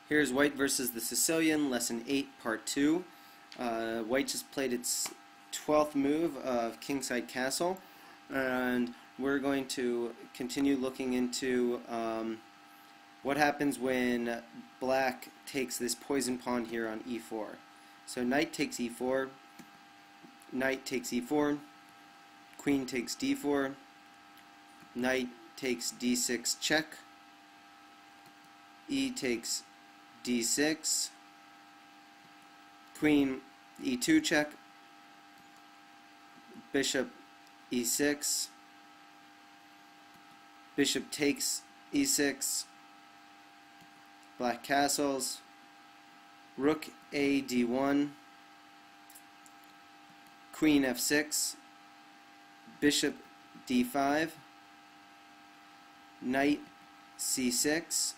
Here's White versus the Sicilian, Lesson 8, Part 2. White just played its 12th move of Kingside Castle, and we're going to continue looking into what happens when Black takes this poison pawn here on e4. So Knight takes e4, Knight takes e4, Queen takes d4, Knight takes d6 check, e takes d6, Queen e2 check, Bishop e6, Bishop takes e6, Black castles, Rook a d1, Queen f6, Bishop d5, Knight c6,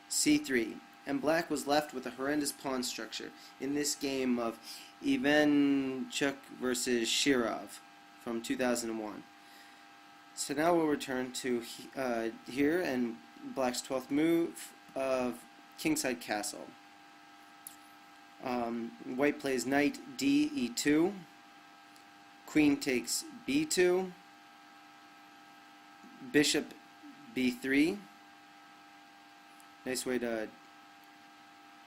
c3, and Black was left with a horrendous pawn structure in this game of Ivanchuk versus Shirov from 2001. So now we'll return to here and Black's 12th move of Kingside Castle. White plays Knight d e2, Queen takes b2, Bishop b3. Nice way to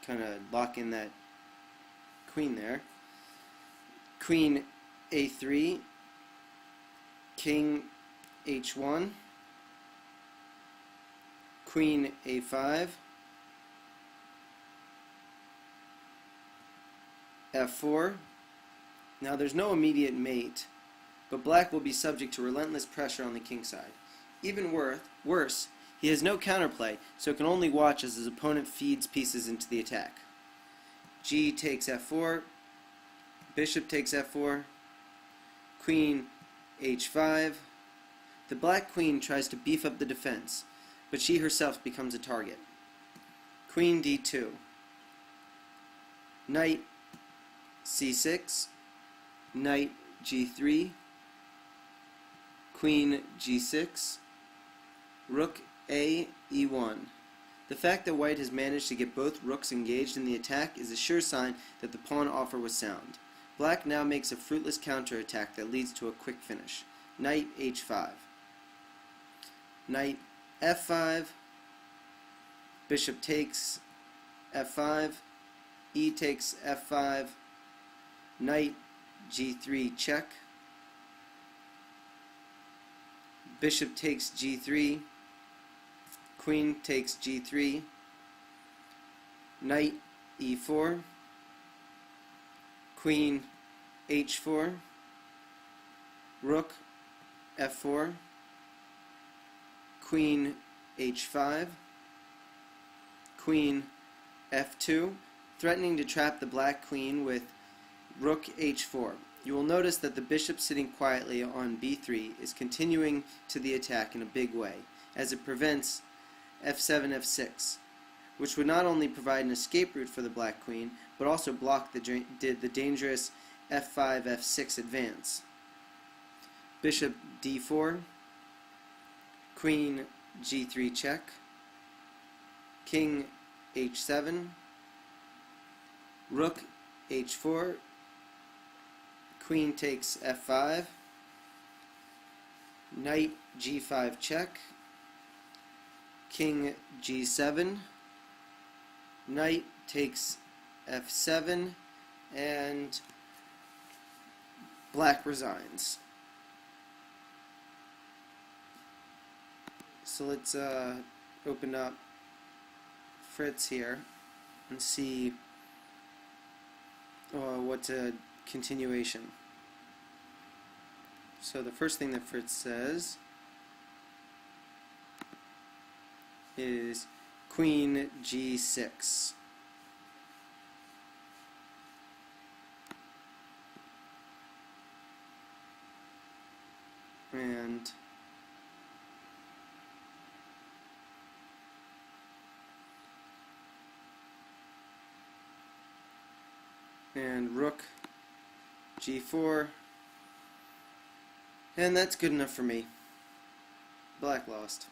kind of lock in that queen there. Queen a3, King h1, Queen a5, f4. Now there's no immediate mate, but Black will be subject to relentless pressure on the king side. Even worse, he has no counterplay, so can only watch as his opponent feeds pieces into the attack. G takes f4, Bishop takes f4, Queen h5. The Black queen tries to beef up the defense, but she herself becomes a target. Queen d2, Knight c6, Knight g3, Queen g6, Rook a e1. The fact that White has managed to get both rooks engaged in the attack is a sure sign that the pawn offer was sound. Black now makes a fruitless counterattack that leads to a quick finish. Knight h5, Knight f5, Bishop takes f5, e takes f5, Knight g3 check, Bishop takes g3, Queen takes g3, Knight e4, Queen h4, Rook f4, Queen h5, Queen f2, threatening to trap the Black queen with Rook h4. You will notice that the bishop sitting quietly on b3 is continuing to the attack in a big way, as it prevents f7 f6, which would not only provide an escape route for the Black queen, but also block the dangerous f5 f6 advance. Bishop d4, Queen g3 check, King h7, Rook h4, Queen takes f5, Knight g5 check, King g7, Knight takes f7, and Black resigns. So let's open up Fritz here and see what's a continuation. So the first thing that Fritz says is Queen g6. And Rook g4, and that's good enough for me. Black lost.